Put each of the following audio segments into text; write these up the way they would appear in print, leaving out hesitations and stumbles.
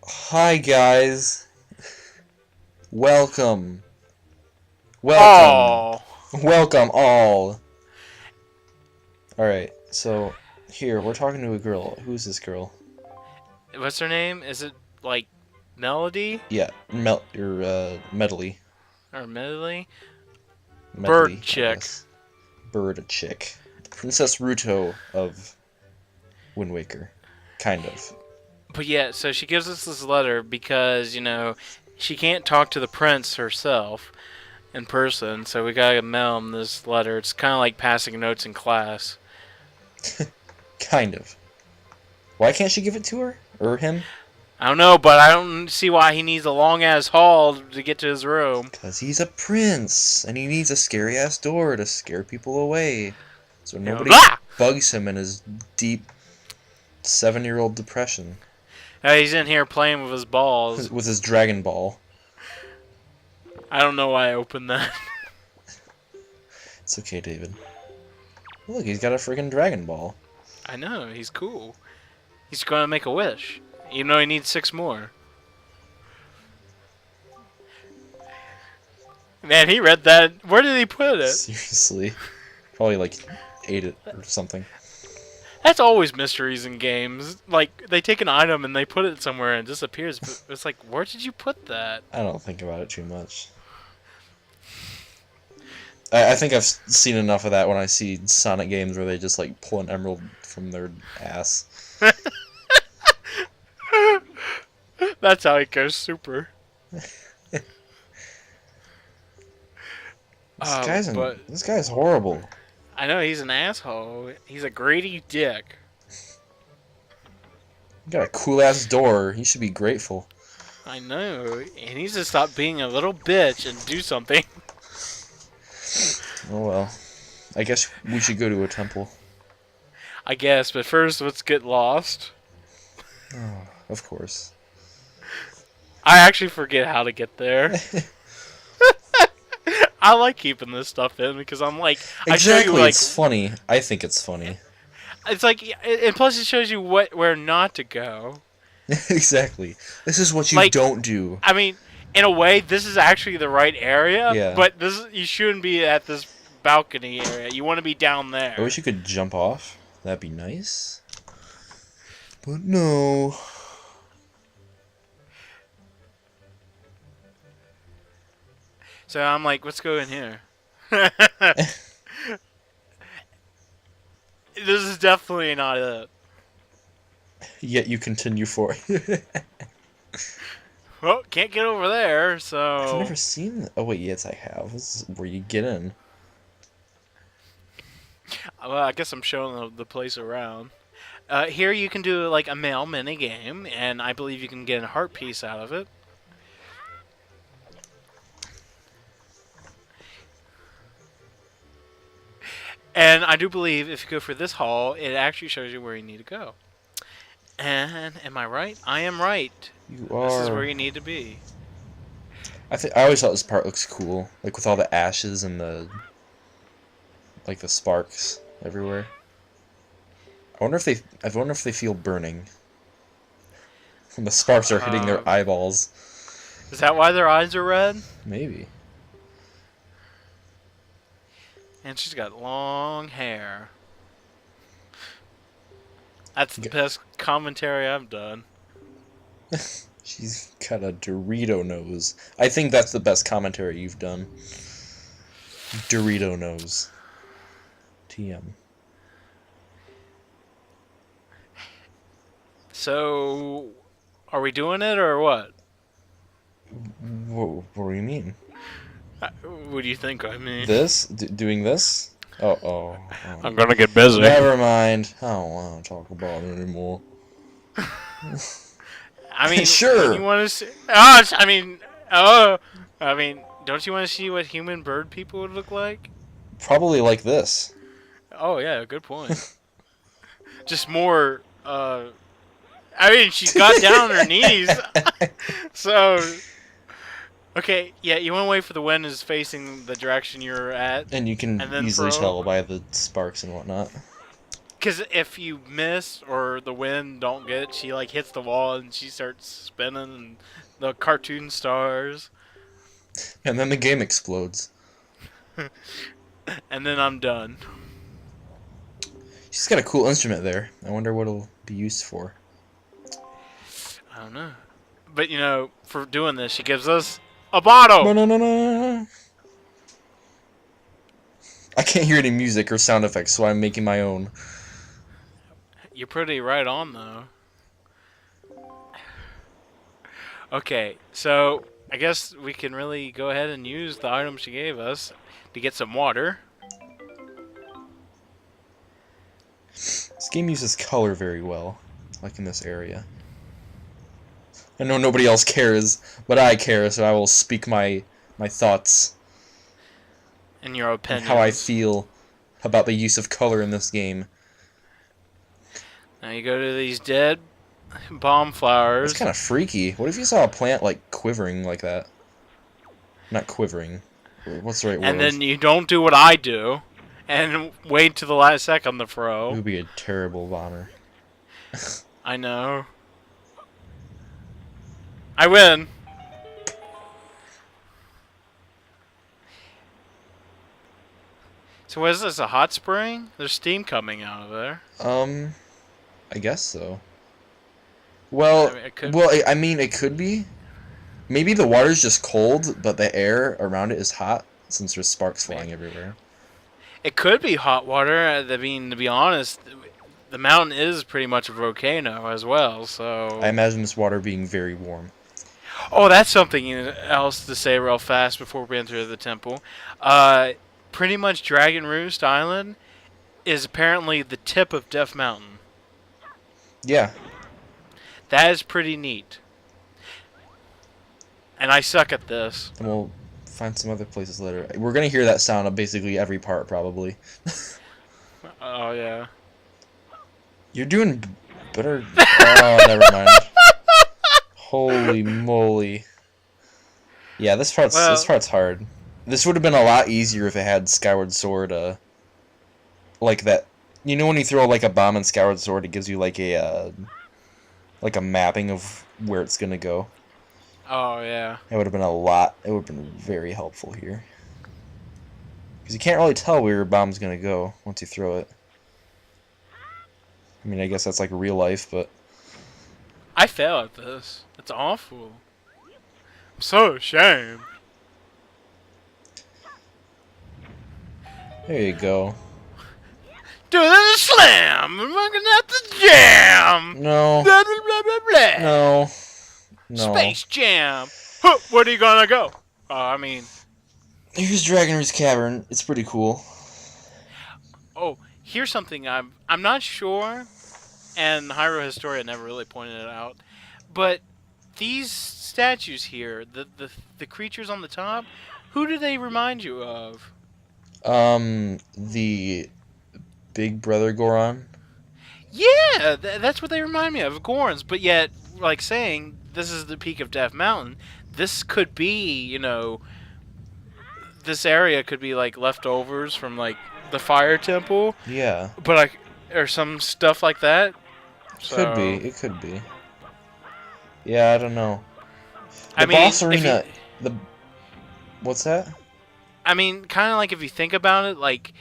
Hi guys, welcome, welcome, Oh, welcome all. Alright, so here, we're talking to a girl. Who's this girl? what's her name? Is it like Melody Yeah, Medley. or Melody? Bird Medley, I Chick. guess. Bird chick. Princess Ruto of Wind Waker. Kind of. But yeah, so she gives us this letter because, she can't talk to the prince herself in person, so we gotta mail him this letter. It's kind of like passing notes in class. Kind of. Why can't she give it to her? Or him? I don't know, but I don't see why he needs a long ass hall to get to his room. Because he's a prince, and he needs a scary-ass door to scare people away. So nobody Blah! bugs him in his deep 7-year-old depression. He's in here playing with his balls. With his Dragon Ball. I don't know why I opened that. It's okay, David. Look, he's got a friggin' Dragon Ball. I know, he's cool. He's gonna make a wish. You know he needs 6 more. Man, he read that. Where did he put it? Seriously. Probably, like, ate it or something. That's always mysteries in games. Like, they take an item and they put it somewhere and it disappears. But it's like, where did you put that? I don't think about it too much. I think I've seen enough of that when I see Sonic games where they just, like, pull an emerald from their ass. That's how it goes super. This guy's horrible. I know, he's an asshole. He's a greedy dick. You got a cool-ass door. He should be grateful. I know. He needs to stop being a little bitch and do something. Oh well. I guess we should go to a temple. I guess, but first let's get lost. Oh, of course. I actually forget how to get there. I like keeping this stuff in because I'm like, Exactly, I show you like it's funny. I think it's funny. it's like, and plus it shows you where not to go. Exactly. This is what you don't do. I mean, in a way, this is actually the right area. Yeah. But you shouldn't be at this balcony area. You want to be down there. I wish you could jump off. That'd be nice. But no. So I'm like, let's go in here. This is definitely not it. Yet you continue for it. Well, can't get over there, so... I've never seen... Oh, wait, yes, I have. This is where you get in. Well, I guess I'm showing the place around. Here you can do, like, a mail mini game, and I believe you can get a heart piece out of it. And I do believe if you go for this hall, it actually shows you where you need to go. And am I right? I am right. You are. This is where you need to be. I always thought this part looks cool, like with all the ashes and the sparks everywhere. I wonder if they feel burning when the sparks are hitting their eyeballs. Is that why their eyes are red? Maybe. And she's got long hair. That's the best commentary I've done. She's got a Dorito nose. I think that's the best commentary you've done. Dorito nose. TM. So, are we doing it or what? What do you mean? What do you think I mean? This? Doing this? Oh. I'm gonna get busy. Never mind. I don't want to talk about it anymore. I mean, sure. You want to see? Don't you want to see what human bird people would look like? Probably like this. Oh yeah, good point. Just more. She got down on her knees. So. Okay, yeah, you want to wait for the wind is facing the direction you're at. And you can easily tell by the sparks and whatnot. Because if you miss or the wind don't get it, she like hits the wall and she starts spinning and the cartoon stars. And then the game explodes. And then I'm done. She's got a cool instrument there. I wonder what it'll be used for. I don't know. But for doing this, she gives us a bottle. Ba-na-na-na. I can't hear any music or sound effects, so I'm making my own. You're pretty right on though. Okay, so I guess we can really go ahead and use the item she gave us to get some water. This game uses color very well, like in this area. I know nobody else cares, but I care, so I will speak my thoughts In your and opinion. how I feel about the use of color in this game. Now you go to these dead bomb flowers. It's kind of freaky. What if you saw a plant like quivering like that? Not quivering. What's the right word? And then you don't do what I do and wait to the last second to It throw. would be a terrible bomber. I know. I win. So what is this, a hot spring? There's steam coming out of there. I guess so. Well, I mean, it could I mean, it could be. Maybe the water's just cold, but the air around it is hot, since there's sparks flying everywhere. It could be hot water. I mean, to be honest, the mountain is pretty much a volcano as well, so... I imagine this water being very warm. Oh, that's something else to say real fast before we enter the temple. Pretty much Dragon Roost Island is apparently the tip of Death Mountain. Yeah. That is pretty neat. And I suck at this. And we'll find some other places later. We're gonna hear that sound on basically every part, probably. Oh, yeah. You're doing better. Oh, never mind. Holy moly. Yeah, this part's hard. This would have been a lot easier if it had Skyward Sword, like that. You know when you throw like a bomb in Skyward Sword, it gives you like a mapping of where it's gonna go. Oh, yeah. It would have been a lot. It would have been very helpful here. Because you can't really tell where your bomb's gonna go once you throw it. I mean, I guess that's like real life, but... I fail at this. It's awful. I'm so ashamed. There you go. Do the slam! I'm looking at the jam! No. Blah, blah, blah, blah, blah. No. No. Space Jam! Huh, where are you gonna go? I mean... Here's Dragon Roost Cavern. It's pretty cool. Oh, here's something I'm not sure, and Hyrule Historia never really pointed it out, but these statues here, the creatures on the top, who do they remind you of? The Big Brother Goron. Yeah, that's what they remind me of, Gorons. But yet, like saying, this is the peak of Death Mountain, this could be, this area could be like leftovers from like the Fire Temple. Yeah. But or some stuff like that. So, Could be. It could be. Yeah, I don't know. I The mean, boss arena. What's that? I mean, kind of like if you think about it, like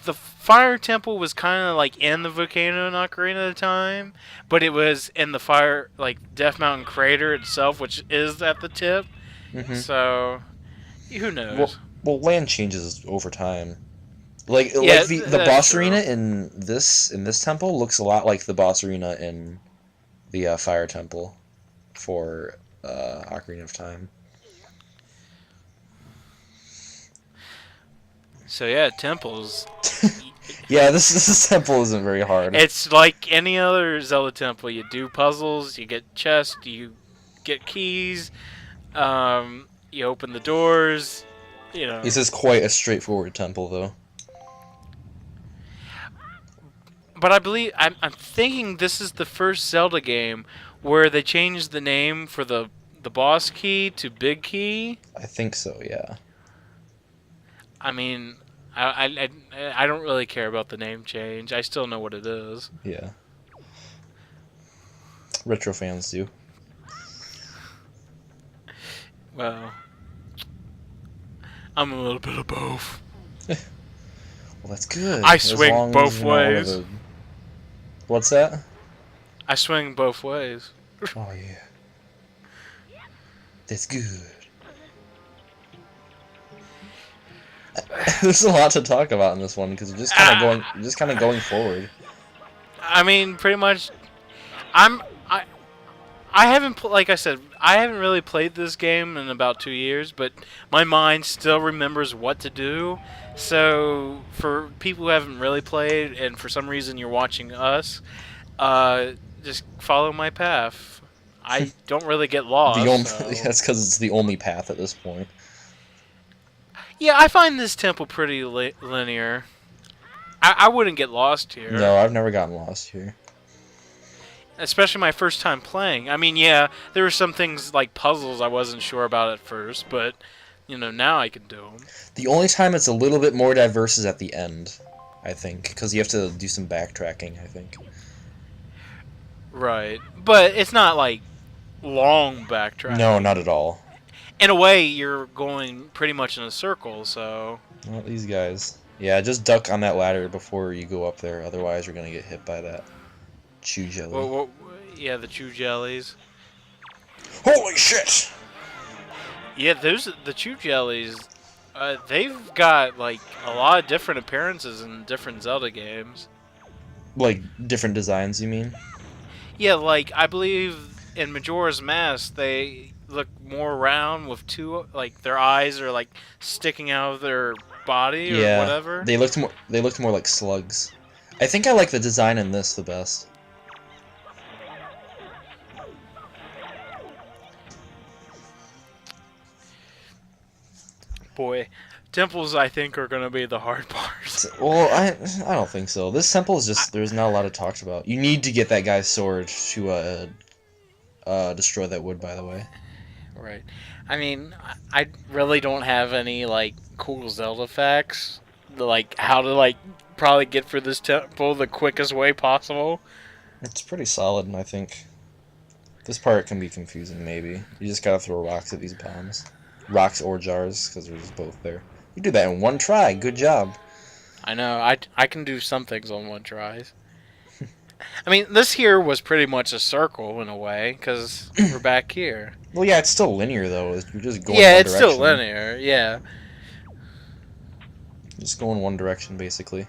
the Fire Temple was kind of like in the volcano ocarina at the time, but it was in the fire, like Death Mountain crater itself, which is at the tip. Mm-hmm. So, who knows? Well, land changes over time. Like the boss arena in this temple looks a lot like the boss arena in the Fire Temple for Ocarina of Time. So yeah, temples. Yeah, this temple isn't very hard. It's like any other Zelda temple. You do puzzles, you get chests, you get keys, you open the doors. This is quite a straightforward temple, though. But I believe I'm thinking this is the first Zelda game where they changed the name for the boss key to Big Key. I think so, yeah. I mean, I don't really care about the name change. I still know what it is. Yeah. Retro fans do. Well, I'm a little bit of both. Well, that's good. I As swing long as both you're not one of ways. the... What's that? I swing both ways. Oh, yeah. That's good. There's a lot to talk about in this one because you're just kind of going forward. I mean, pretty much. I'm I I haven't like I said, I haven't really played this game in about 2 years, but my mind still remembers what to do. So for people who haven't really played, and for some reason you're watching us, just follow my path. I don't really get The lost. only So. That's because it's the only path at this point. Yeah, I find this temple pretty linear. I wouldn't get lost here. No, I've never gotten lost here. Especially my first time playing. I mean, yeah, there were some things like puzzles I wasn't sure about at first, but now I can do them. The only time it's a little bit more diverse is at the end, I think, because you have to do some backtracking, I think. Right, but it's not like long backtracking. No, not at all. In a way, you're going pretty much in a circle, so. Well, these guys. Yeah, just duck on that ladder before you go up there, otherwise you're gonna get hit by that chew jelly. Yeah, the chew jellies. Holy shit! Yeah, the chew jellies. They've got like a lot of different appearances in different Zelda games. Like, different designs, you mean? Yeah, like I believe in Majora's Mask they look more round with two, like their eyes are like sticking out of their body or whatever. They looked more like slugs. I think I like the design in this the best. Boy, temples I think are gonna be the hard part. Well, I don't think so. This temple is just there's not a lot of talked about. You need to get that guy's sword to destroy that wood, by the way. Right. I mean, I really don't have any like cool Zelda facts, like how to like probably get through this temple the quickest way possible. It's pretty solid, and I think this part can be confusing. Maybe you just gotta throw rocks at these bombs, rocks or jars, because there's both there. You did that in one try. Good job. I know. I can do some things on one try. I mean, this here was pretty much a circle in a way, because we're back here. Well, yeah, it's still linear though. You're just going. Yeah, one it's direction. still linear. Yeah. Just go in one direction, basically.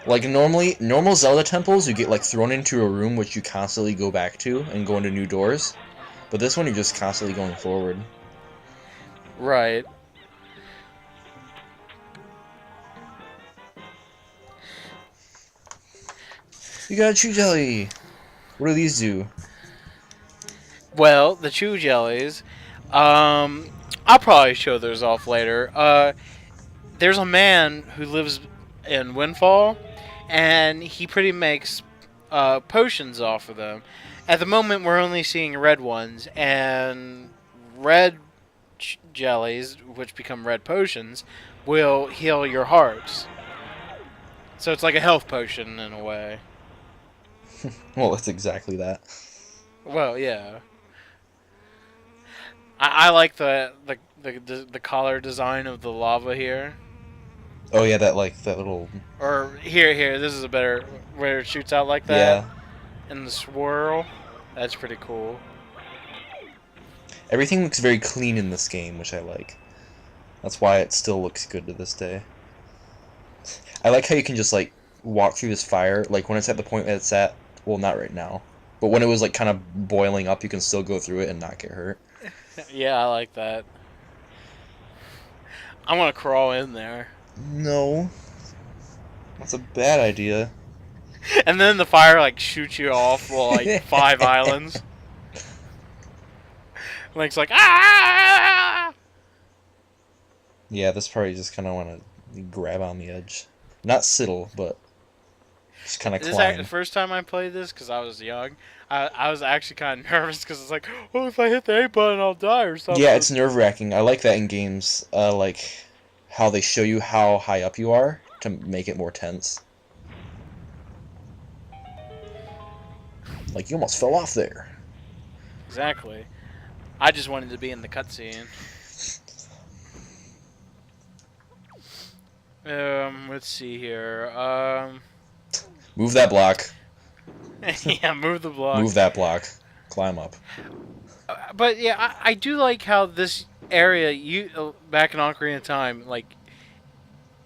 Like normal Zelda temples, you get like thrown into a room which you constantly go back to and go into new doors. But this one, you're just constantly going forward. Right. You got a chew jelly. What do these do? Well, the chew jellies. I'll probably show those off later. There's a man who lives in Windfall, and he pretty makes potions off of them. At the moment, we're only seeing red ones, and red jellies, which become red potions, will heal your hearts. So it's like a health potion in a way. Well, it's exactly that. Well, yeah. I like the collar design of the lava here. Oh yeah, that little. Or here. This is a better where it shoots out like that. Yeah. And the swirl, that's pretty cool. Everything looks very clean in this game, which I like. That's why it still looks good to this day. I like how you can just like walk through this fire, like when it's at the point that it's at. Well, not right now, but when it was like kind of boiling up, you can still go through it and not get hurt. Yeah, I like that. I want to crawl in there. No, that's a bad idea. And then the fire like shoots you off like 5 islands. Link's like ah. Yeah, this part you just kind of want to grab on the edge, not sidle, but just kind of climb. This is the first time I played this because I was young. I was actually kind of nervous because it's like, oh, if I hit the A button, I'll die or something. Yeah, it's nerve-wracking. I like that in games. Like, how they show you how high up you are to make it more tense. Like, you almost fell off there. Exactly. I just wanted to be in the cutscene. Let's see here. Move that block. Yeah, move the block. Move that block. Climb up. But yeah, I do like how this area, back in Ocarina of Time, like,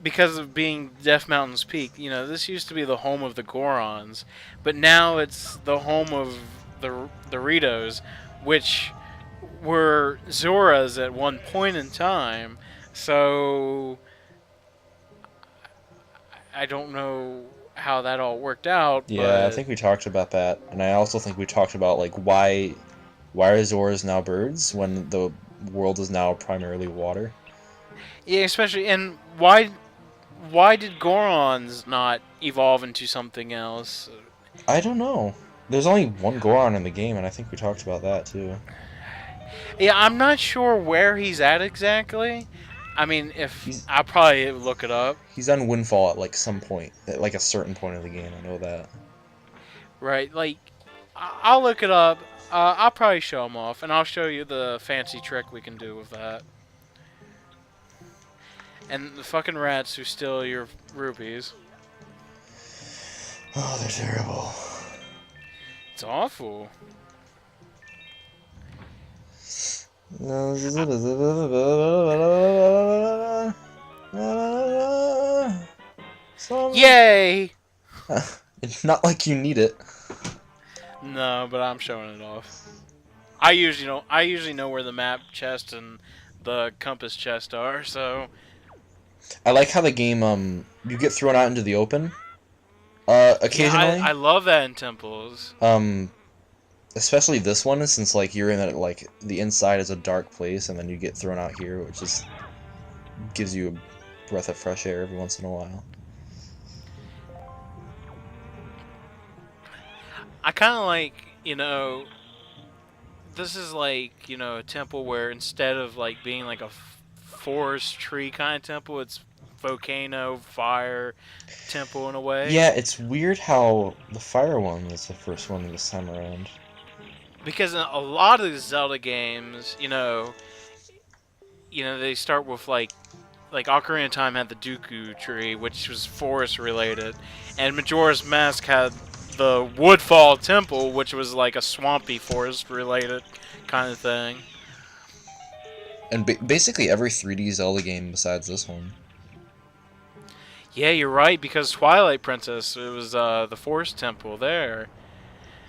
because of being Death Mountain's peak, this used to be the home of the Gorons, but now it's the home of the Ritos, which were Zoras at one point in time. So I don't know how that all worked out. Yeah, but I think we talked about that, and I also think we talked about like why are Zoras now birds when the world is now primarily water? Yeah, especially, and why did Gorons not evolve into something else? I don't know. There's only one Goron in the game, and I think we talked about that too. Yeah, I'm not sure where he's at exactly. I mean, I'll probably look it up. He's on Windfall at like some point, at like a certain point of the game. I know that. Right, like, I'll look it up. I'll probably show him off, and I'll show you the fancy trick we can do with that. And the fucking rats who steal your rupees. Oh, they're terrible. It's awful. Yay! It's not like you need it. No, but I'm showing it off. I usually know where the map chest and the compass chest are, so I like how the game you get thrown out into the open. Occasionally. Yeah, I love that in temples. Especially this one, since like you're in it, like the inside is a dark place, and then you get thrown out here, which just gives you a breath of fresh air every once in a while. I kind of like, this is like, a temple where instead of like being like a forest tree kind of temple, it's volcano, fire temple in a way. Yeah, it's weird how the fire one was the first one this time around. Because in a lot of the Zelda games, they start with like Ocarina of Time had the Dooku tree, which was forest related, and Majora's Mask had the Woodfall Temple, which was like a swampy forest related kind of thing. And basically every 3D Zelda game besides this one. Yeah, you're right, because Twilight Princess, it was the Forest Temple there.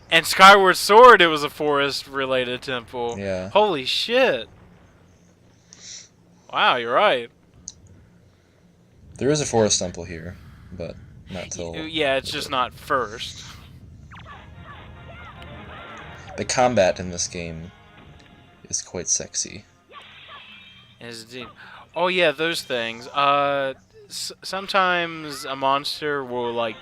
And Skyward Sword, it was a forest-related temple. Yeah. Holy shit. Wow, you're right. There is a forest temple here, but not till... Yeah, it's just not first. The combat in this game is quite sexy. Indeed. Oh yeah, those things. Sometimes a monster will like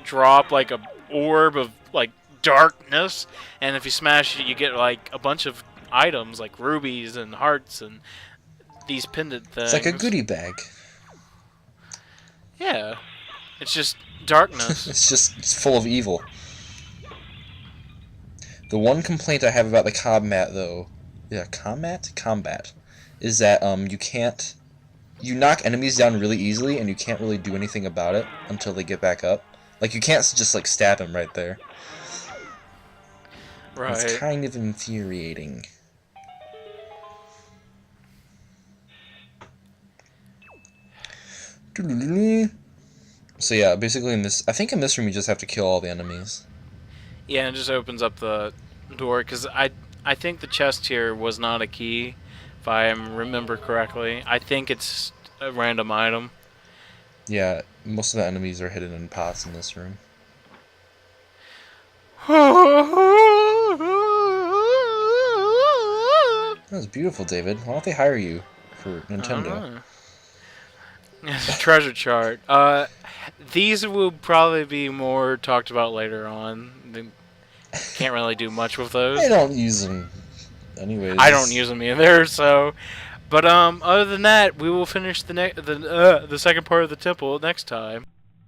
drop like a orb of like darkness, and if you smash it, you get like a bunch of items like rubies and hearts and these pendant things. It's like a goodie bag. Yeah, it's just darkness. It's full of evil. The one complaint I have about the combat, though, combat, is that you knock enemies down really easily, and you can't really do anything about it until they get back up. Like, you can't just like stab him right there. Right. It's kind of infuriating. So yeah, basically I think in this room you just have to kill all the enemies. Yeah, it just opens up the door, because I think the chest here was not a key, if I remember correctly. I think it's a random item. Yeah, most of the enemies are hidden in pots in this room. That was beautiful, David. Why don't they hire you for Nintendo? It's a treasure chart. These will probably be more talked about later on. They can't really do much with those. I don't use them anyways. I don't use them either, so... But other than that, we will finish the second part of the temple next time.